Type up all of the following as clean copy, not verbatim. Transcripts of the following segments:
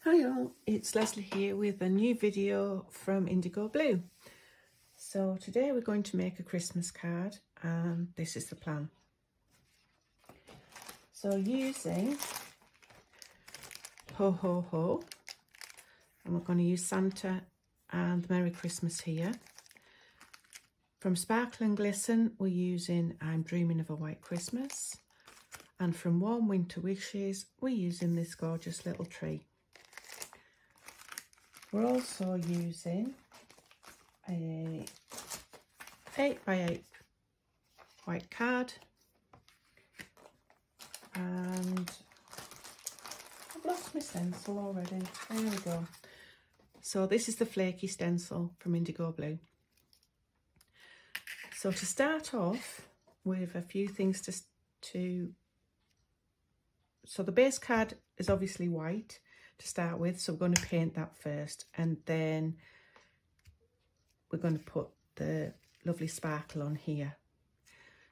Hi all, it's Lesley here with a new video from Indigo Blue. So today we're going to make a Christmas card and this is the plan. So using Ho Ho Ho, and we're going to use Santa and Merry Christmas here. From Sparkle and Glisten we're using I'm Dreaming of a White Christmas, and from Warm Winter Wishes we're using this gorgeous little tree. We're also using a 8x8 white card, and I've lost my stencil already. There we go. So this is the flaky stencil from Indigo Blue. So to start off with a few things so the base card is obviously white to start with, so we're going to paint that first, and then we're going to put the lovely sparkle on here.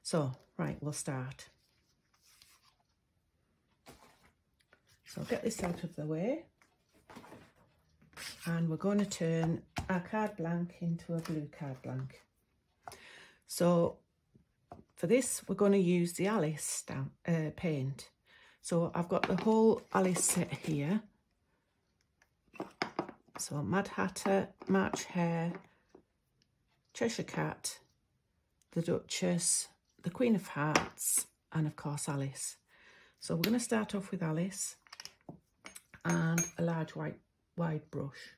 So right, we'll start. So I'll get this out of the way, and we're going to turn our card blank into a blue card blank. So for this we're going to use the Alice paint. So I've got the whole Alice set here. So Mad Hatter, March Hare, Cheshire Cat, the Duchess, the Queen of Hearts, and of course Alice. So we're going to start off with Alice and a large wide brush.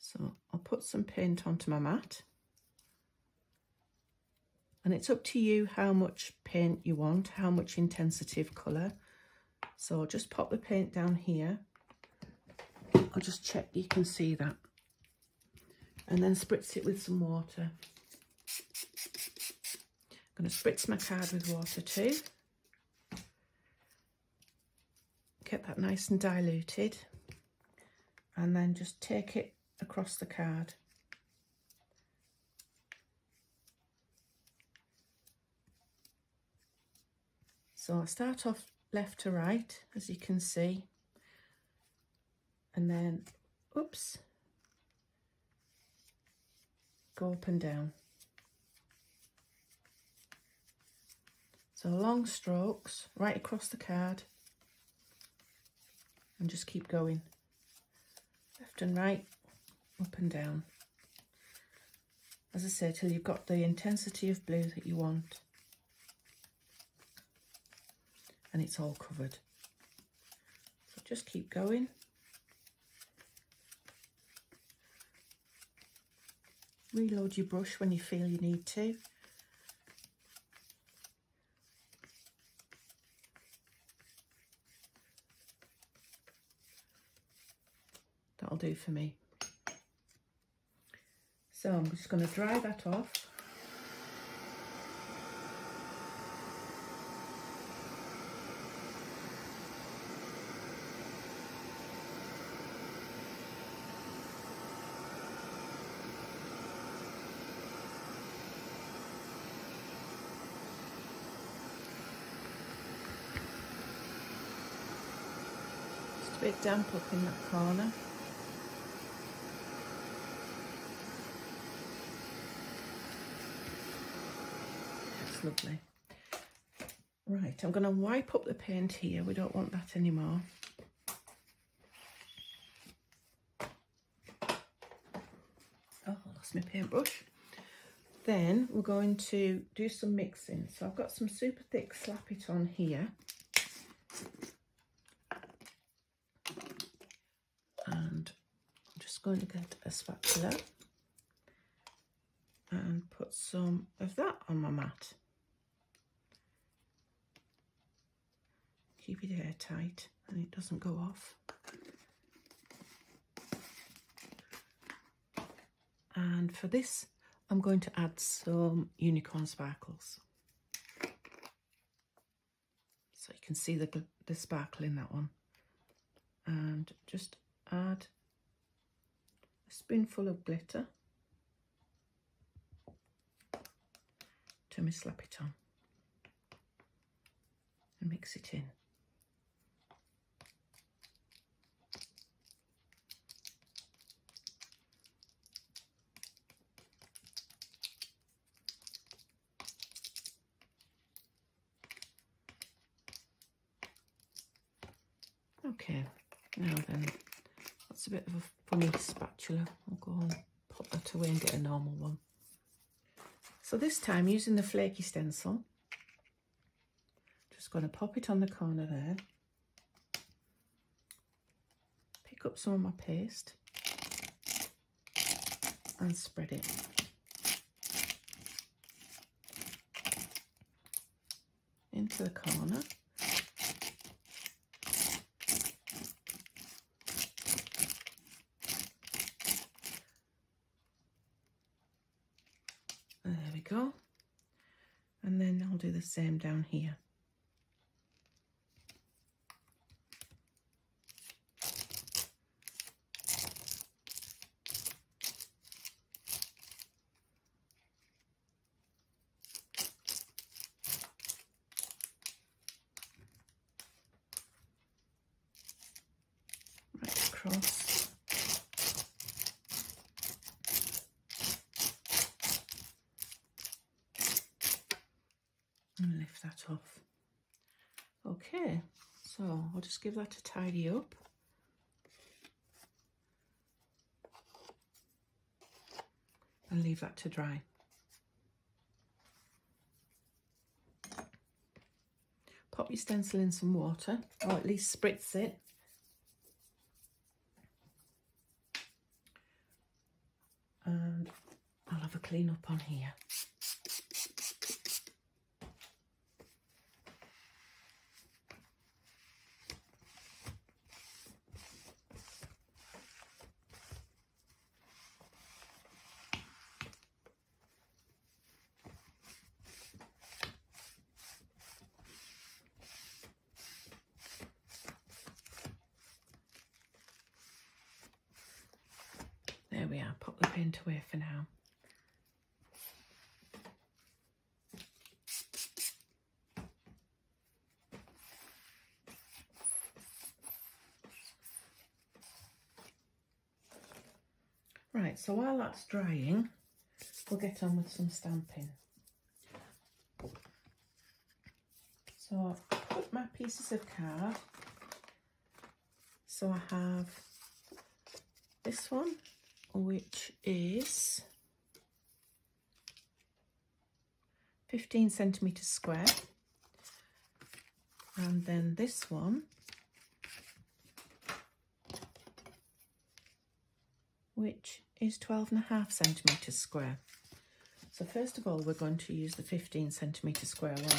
So I'll put some paint onto my mat. And it's up to you how much paint you want, how much intensity of colour. So just pop the paint down here. I'll just check you can see that. And then spritz it with some water. I'm going to spritz my card with water too. Get that nice and diluted. And then just take it across the card. So I'll start off left to right, as you can see, and then, oops, go up and down. So long strokes right across the card, and just keep going, left and right, up and down. As I say, till you've got the intensity of blue that you want. And it's all covered. So just keep going. Reload your brush when you feel you need to. That'll do for me. So I'm just going to dry that off. A bit damp up in that corner. That's lovely. Right, I'm going to wipe up the paint here. We don't want that anymore. Oh, I lost my paintbrush. Then we're going to do some mixing. So I've got some super thick Slap It On here. And I'm just going to get a spatula and put some of that on my mat. Keep it airtight and it doesn't go off. And for this, I'm going to add some unicorn sparkles. So you can see the sparkle in that one. And just add a spoonful of glitter to my Slap It On and mix it in. Okay, now then, that's a bit of a funny spatula. I'll go and put that away and get a normal one. So this time, using the flaky stencil, just going to pop it on the corner there, pick up some of my paste and spread it. Into the corner. There we go. And then I'll do the same down here. Across. And lift that off. Okay, so I'll just give that a tidy up. And leave that to dry. Pop your stencil in some water, or at least spritz it. And I'll have a clean up on here. There we are, pop the paint away for now. Right, so while that's drying, we'll get on with some stamping. So I've put my pieces of card. So I have this one, which is 15 centimetres square, and then this one, which is 12.5 centimetres square. So first of all, we're going to use the 15 centimetre square one,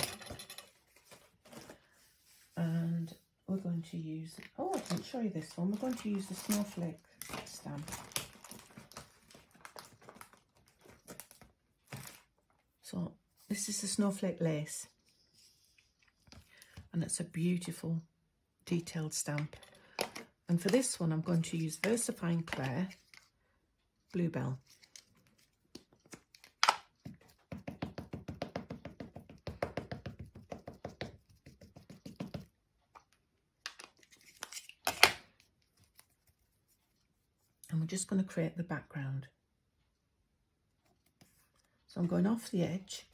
and we're going to use, oh, I didn't show you this one, we're going to use the snowflake stamp. So this is the snowflake lace, and it's a beautiful detailed stamp. And for this one, I'm going to use VersaFine Clair Bluebell. And we're just going to create the background. So I'm going off the edge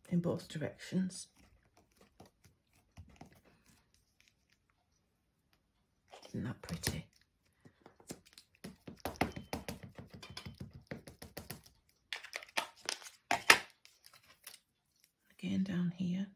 in both directions. Isn't that pretty? Again down here.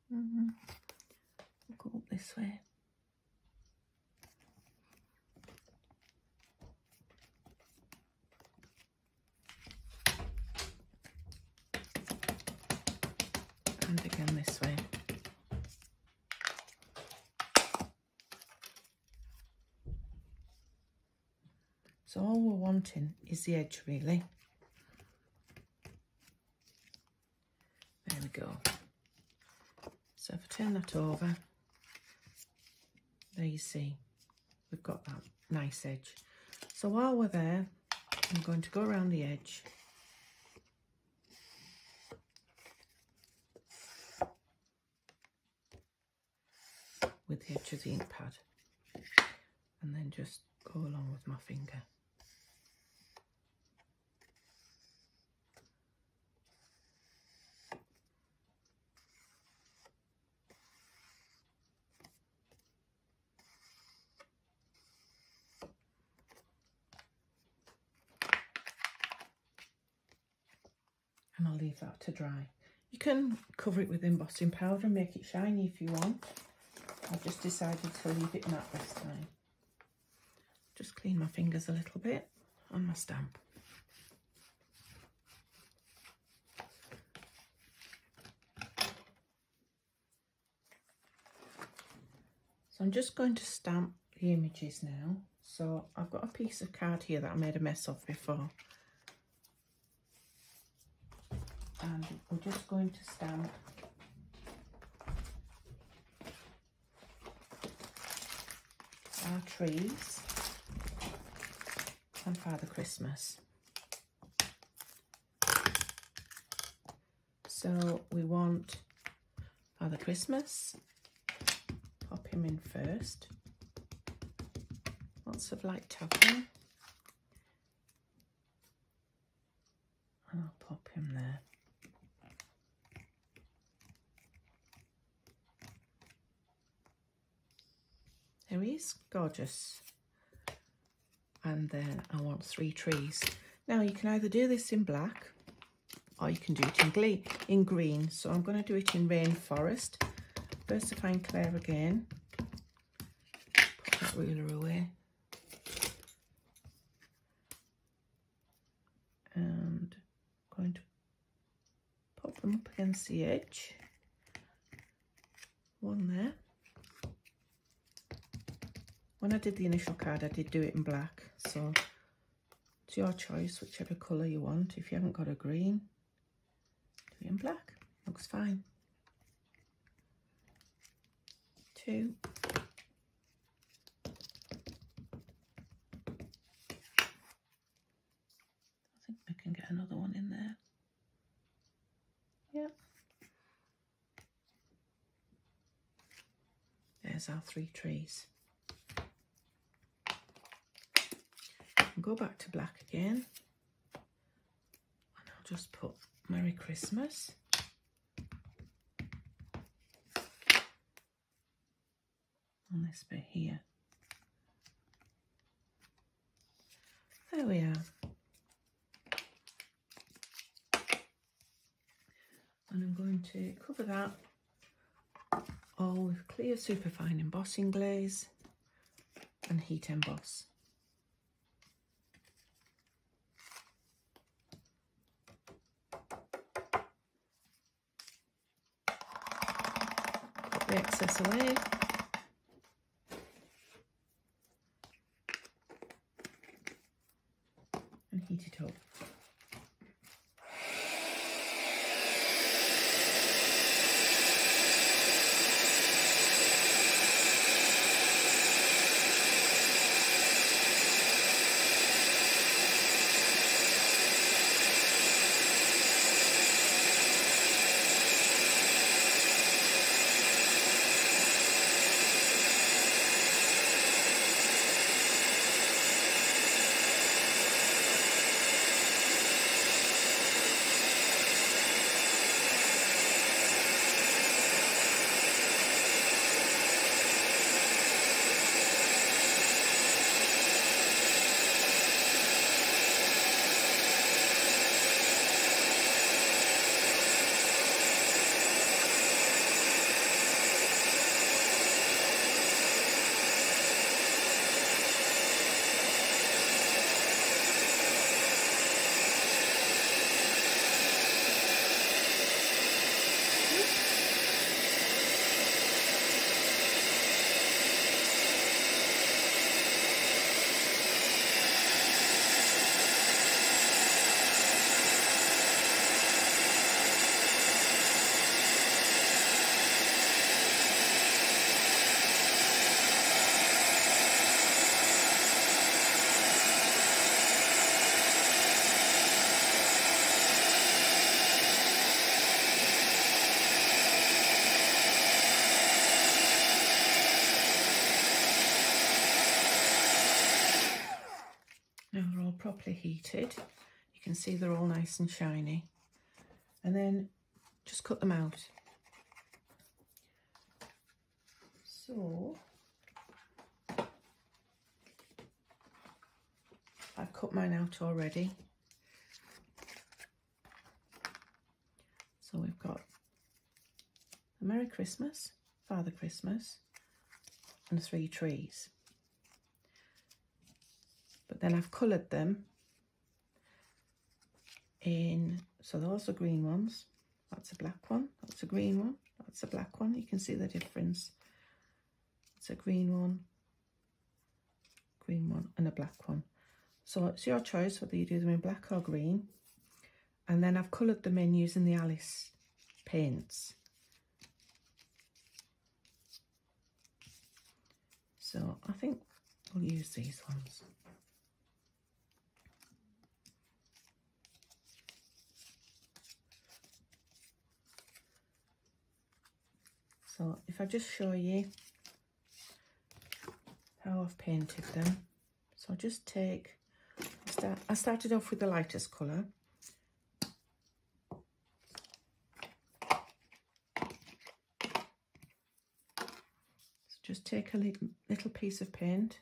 We'll go up this way. And again this way. So all we're wanting is the edge, really. There we go. So if I turn that over, there you see, we've got that nice edge. So while we're there, I'm going to go around the edge. with the edge of the ink pad, and then just go along with my finger. And I'll leave that to dry. You can cover it with embossing powder and make it shiny if you want. I've just decided to leave it matte this time. Just clean my fingers a little bit on my stamp. So I'm just going to stamp the images now. So I've got a piece of card here that I made a mess of before. And we're just going to stamp our trees and Father Christmas. So we want Father Christmas, pop him in first, lots of light tapping, and I'll pop him there. There he is, gorgeous. And then I want 3 trees. Now you can either do this in black or you can do it in green. So I'm going to do it in Rainforest. First, if I find Claire again, put that ruler away. And I'm going to pop them up against the edge. One there. When I did the initial card, I did do it in black, so it's your choice, whichever colour you want. If you haven't got a green, do it in black. Looks fine. 2. I think we can get another one in there. Yep. There's our 3 trees. Go back to black again, and I'll just put Merry Christmas on this bit here. There we are. And I'm going to cover that all with clear superfine embossing glaze and heat emboss. The excess away, and heat it up. properly heated. You can see they're all nice and shiny. And then just cut them out. So I've cut mine out already. So we've got a Merry Christmas, Father Christmas, and 3 trees. But then I've coloured them in, so those are green ones, that's a black one, that's a green one, that's a black one. You can see the difference. It's a green one, and a black one. So it's your choice whether you do them in black or green. And then I've coloured them in using the Alice paints. So I think we'll use these ones. So if I just show you how I've painted them. So I'll just take, I started off with the lightest colour. So just take a little piece of paint.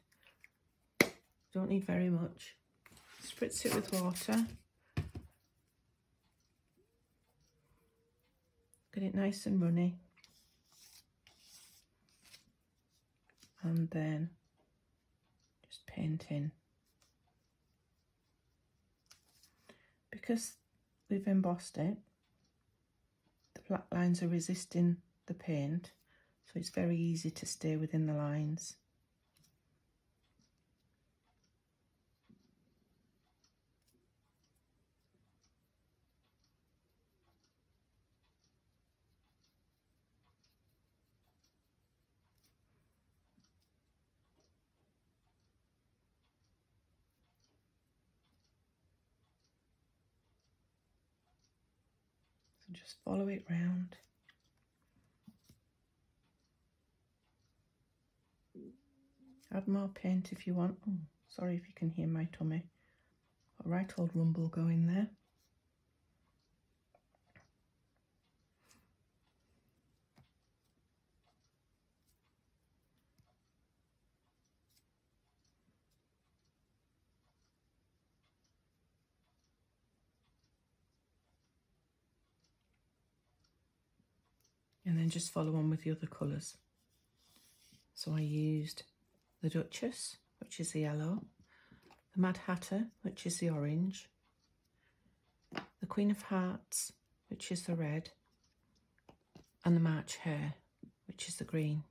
Don't need very much. Spritz it with water. Get it nice and runny. And then just paint in. Because we've embossed it, the black lines are resisting the paint, so it's very easy to stay within the lines. So just follow it round. Add more paint if you want. Oh, sorry if you can hear my tummy. Got a right old rumble going there. And then just follow on with the other colours. So I used the Duchess, which is the yellow, the Mad Hatter, which is the orange, the Queen of Hearts, which is the red, and the March Hare, which is the green.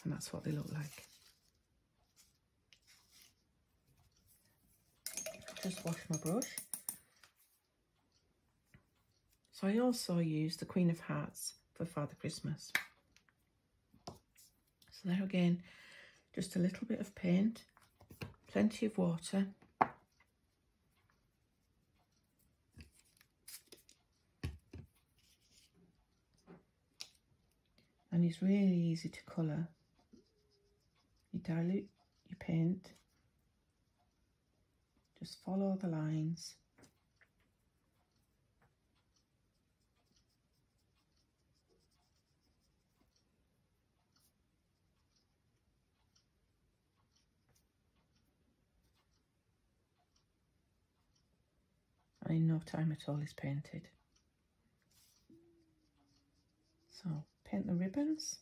And that's what they look like. Just wash my brush. So I also used the Queen of Hearts for Father Christmas. So there again, just a little bit of paint, plenty of water. And it's really easy to colour. You dilute your paint, just follow the lines. And in no time at all is painted. So paint the ribbons.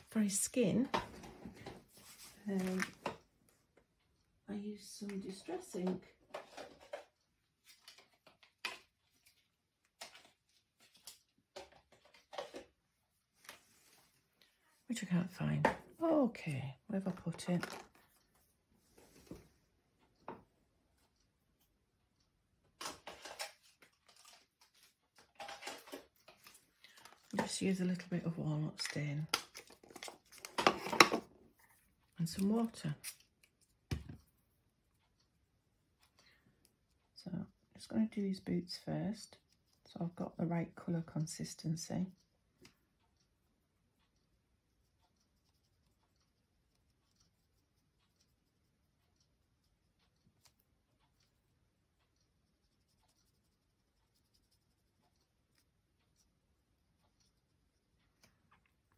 For his skin, I used some distress ink. Which I can't find. Okay, where have I put it? Just use a little bit of walnut stain. and some water. So I'm just going to do his boots first, so I've got the right colour consistency.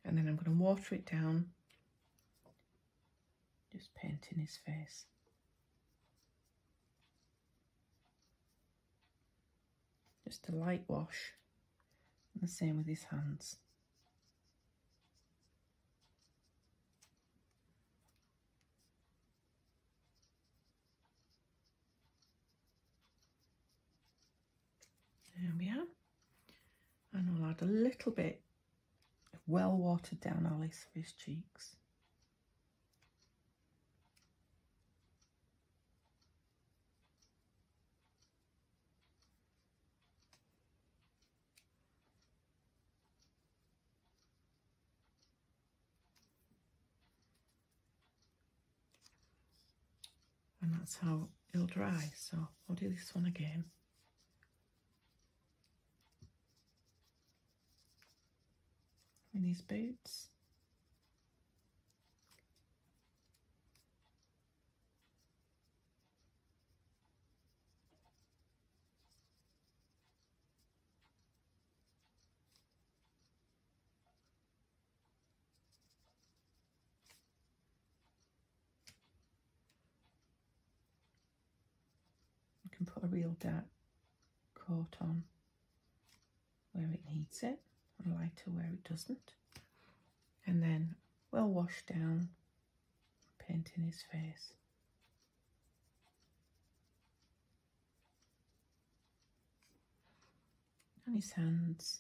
And then I'm going to water it down, just painting his face. Just a light wash, and the same with his hands. There we are. And I'll add a little bit of well watered down Alice for his cheeks. And that's how it'll dry, so I'll do this one again. In his boots. You can put a real dark coat on where it needs it, and lighter where it doesn't. And then well washed down, painting his face. And his hands.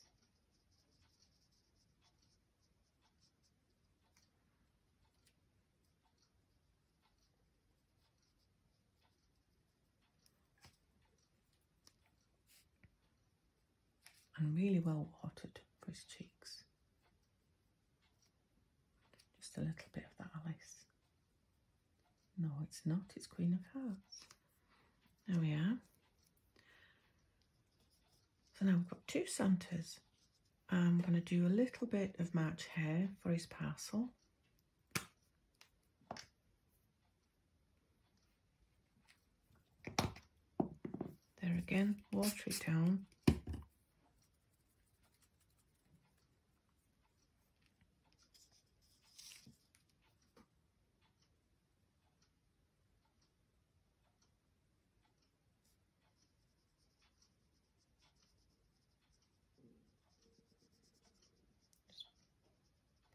And really well watered for his cheeks. Just a little bit of that Alice. No, it's not, it's Queen of Hearts. There we are. So now we've got two Santas. I'm going to do a little bit of March hare for his parcel. There again, water it down.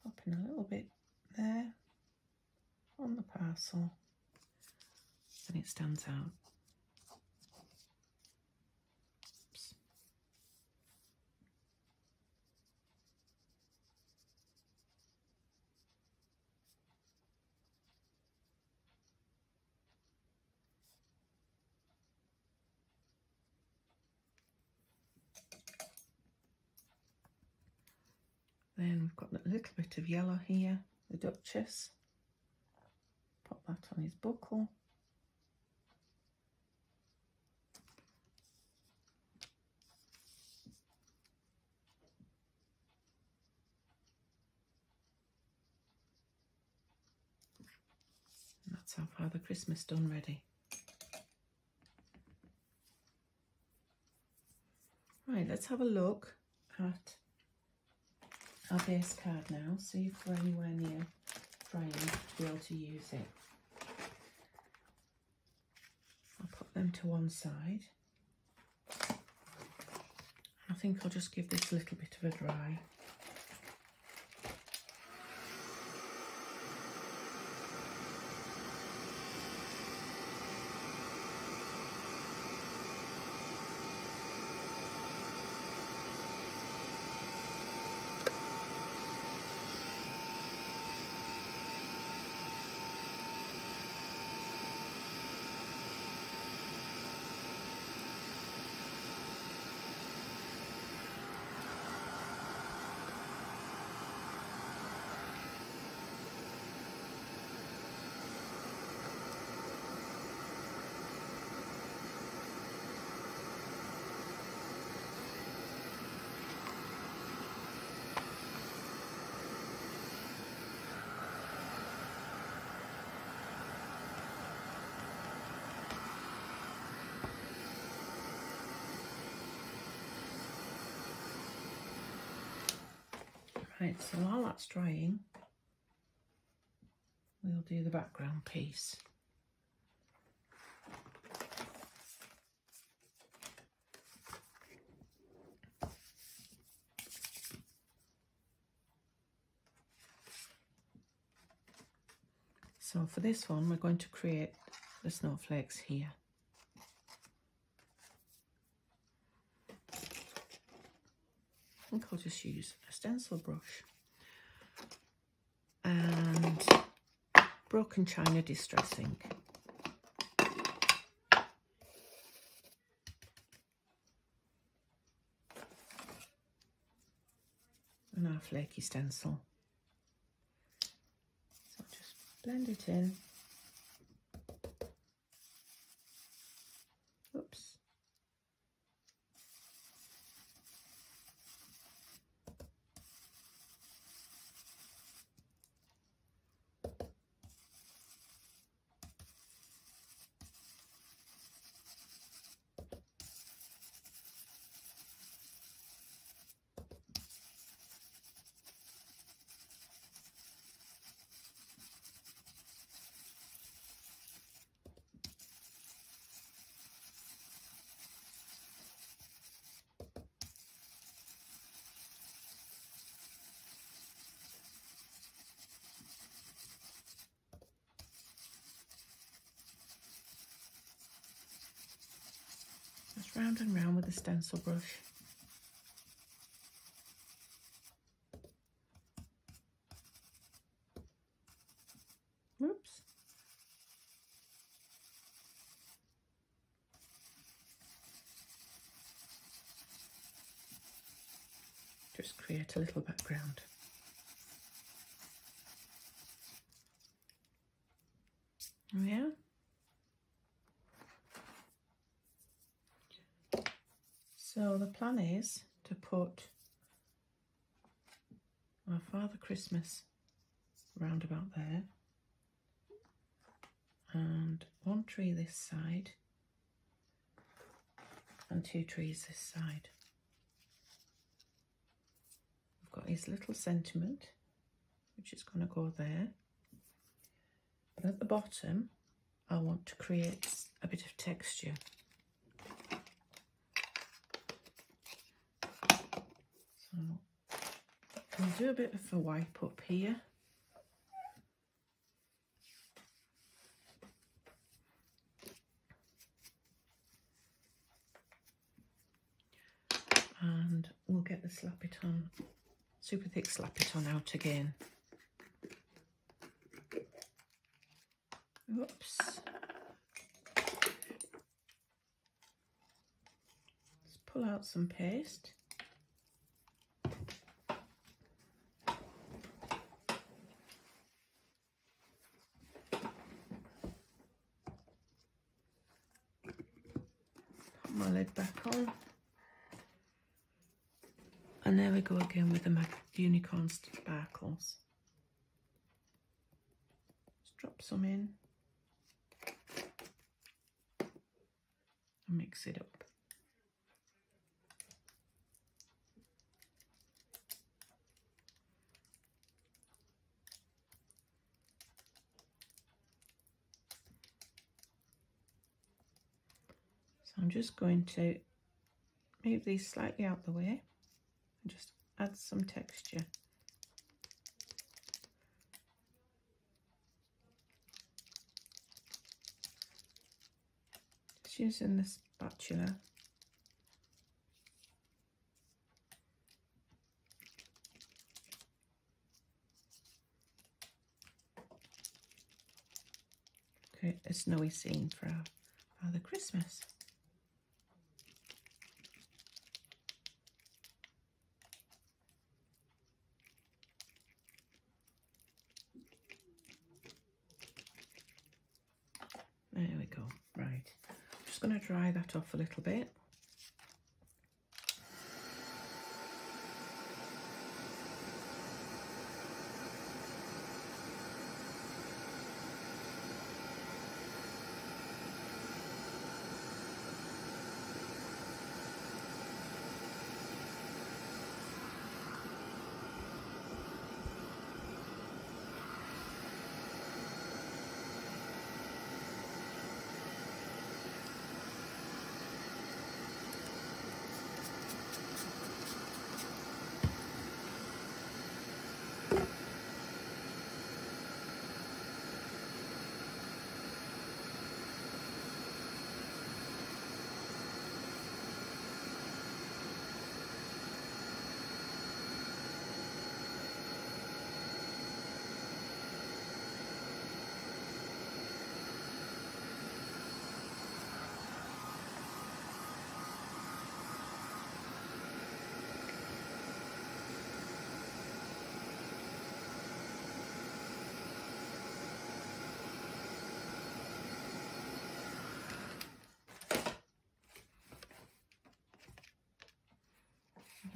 Popping a little bit there on the parcel, and it stands out. Oops. Then we've got a little bit of yellow here, the Duchess. Pop that on his buckle. And that's our Father Christmas done ready. Right, let's have a look at our base card now, see if we're anywhere near trying to be able to use it. I'll put them to one side. I think I'll just give this a little bit of a dry. Right, so while that's drying, we'll do the background piece. So for this one, we're going to create the snowflakes here. I think I'll just use a stencil brush and broken china distressing. And our flaky stencil. So just blend it in. Oops. Just round and round with the stencil brush. Oops. Just create a little background. Oh yeah. So the plan is to put our Father Christmas round about there, and one tree this side and two trees this side. I've got his little sentiment, which is going to go there, but at the bottom I want to create a bit of texture. So I'll do a bit of a wipe up here. And we'll get the Slap It On, super thick Slap It On out again. Oops. Let's pull out some paste. Put my lid back on. And there we go again with the unicorn sparkles. Just drop some in and mix it up. So I'm just going to move these slightly out the way and just add some texture. Just using the spatula. Create a snowy scene for our Father Christmas. There we go. Right. I'm just going to dry that off a little bit.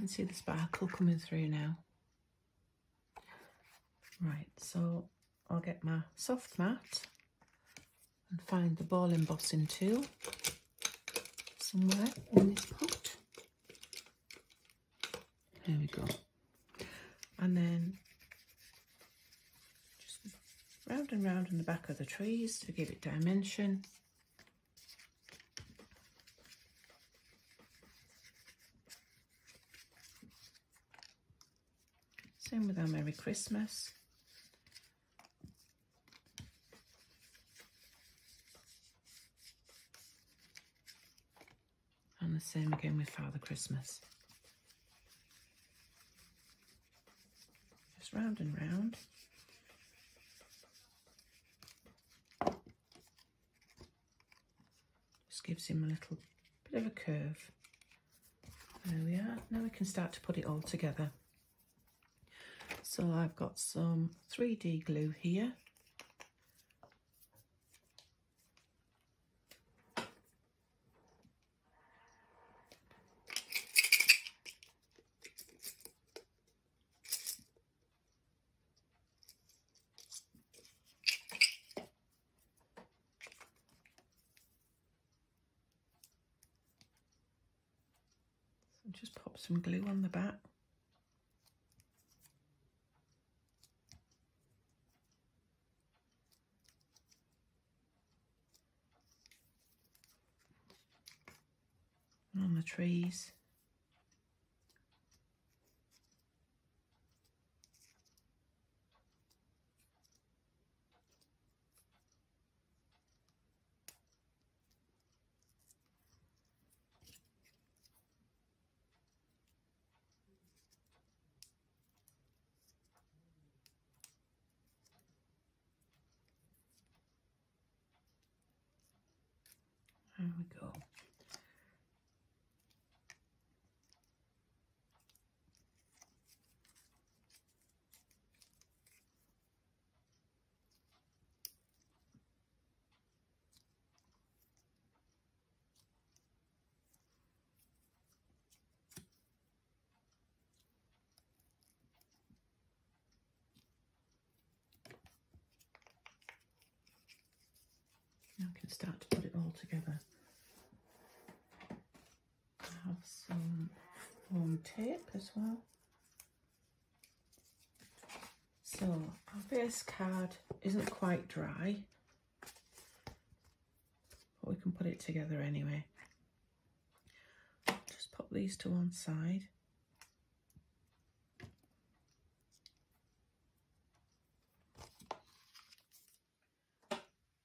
can see the sparkle coming through now. Right, so I'll get my soft mat and find the ball embossing tool somewhere in this pot. There we go. And then just round and round in the back of the trees to give it dimension. Same with our Merry Christmas. And the same again with Father Christmas. Just round and round. Just gives him a little bit of a curve. There we are. Now we can start to put it all together. So I've got some 3D glue here. Just pop some glue on the back. On the trees. There we go. Now I can start to put it all together. I have some foam tape as well. So our base card isn't quite dry, but we can put it together anyway. Just pop these to one side.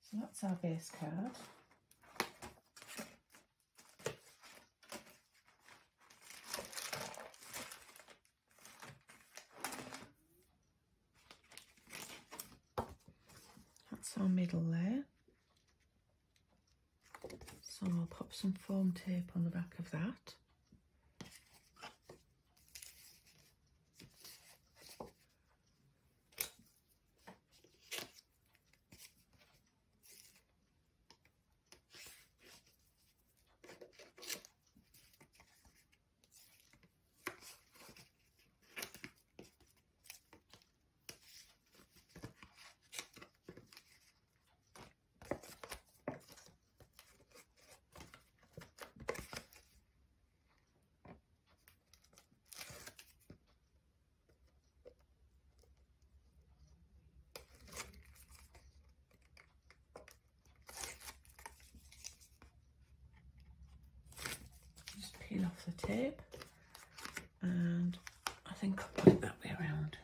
So that's our base card. That's our middle layer. So I'll pop some foam tape on the back of that. Peel off the tape, and I think I'll put it that way around.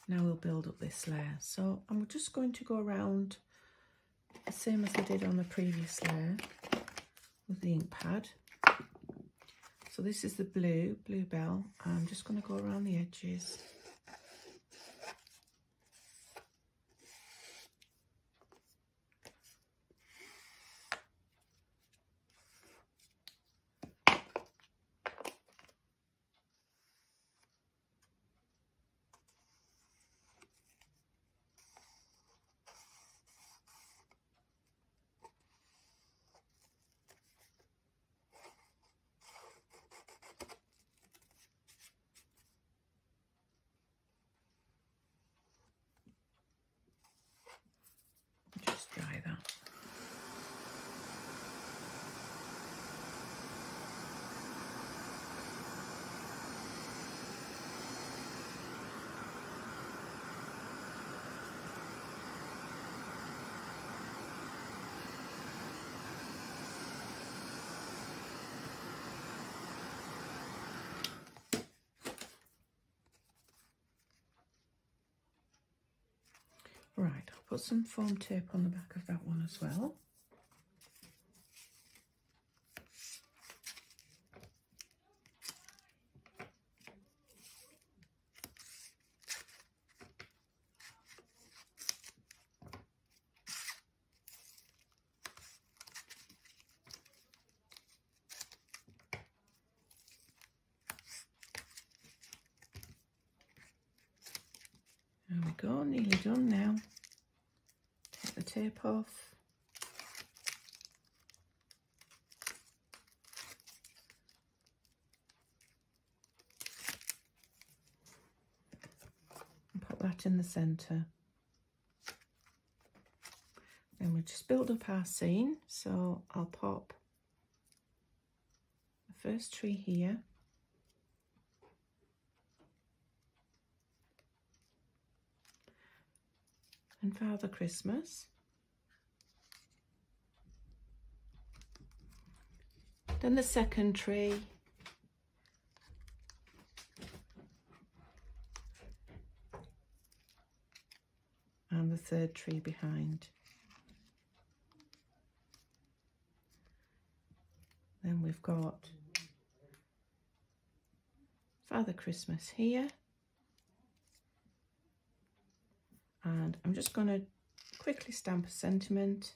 Now we'll build up this layer. So I'm just going to go around the same as I did on the previous layer with the ink pad. So this is the bluebell. I'm just going to go around the edges. put some foam tape on the back of that one as well. There we go, nearly done now. Take the tape off. And pop that in the centre. Then we'll just build up our scene. So I'll pop the first tree here. And Father Christmas. Then the second tree. And the third tree behind. Then we've got Father Christmas here. And I'm just going to quickly stamp a sentiment.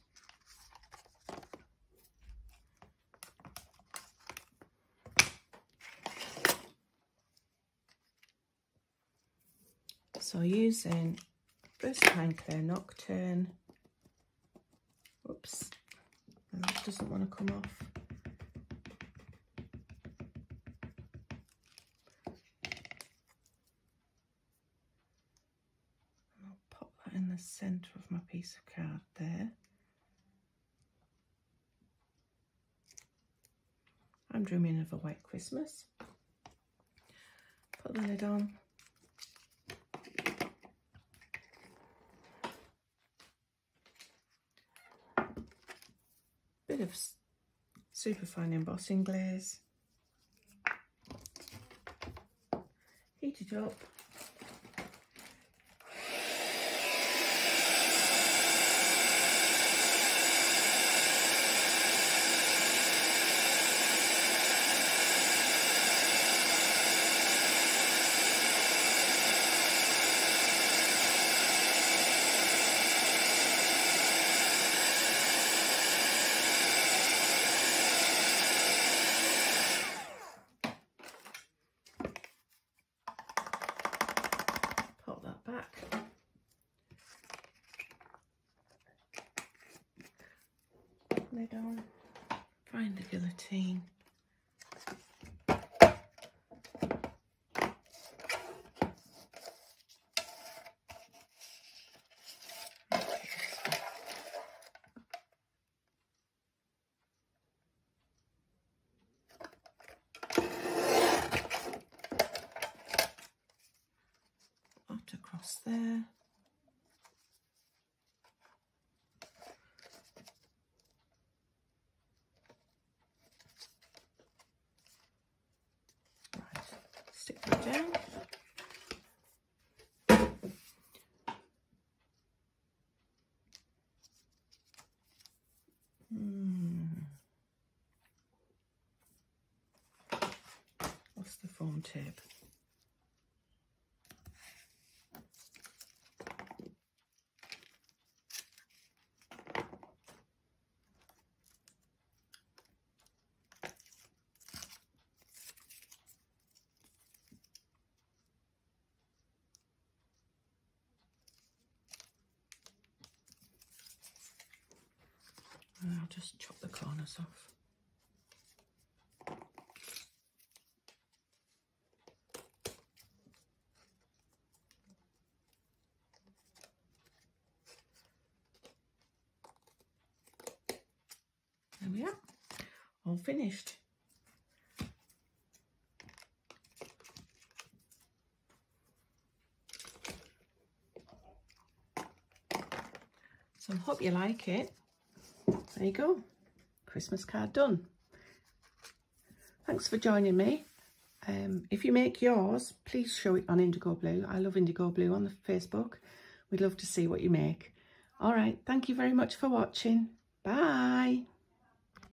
So using Versatile Clear Nocturne. Oops, that doesn't want to come off. In the centre of my piece of card there. I'm dreaming of a white Christmas. Put the lid on. Bit of superfine embossing glaze. Heat it up. Lid on, find the guillotine. Dot across there. Stick that down. What's the foam tape? And I'll just chop the corners off. There we are, all finished. So I hope you like it. There you go, Christmas card done. Thanks for joining me. If you make yours, please show it on Indigo Blue. I love Indigo Blue on the Facebook. We'd love to see what you make. All right, thank you very much for watching. Bye.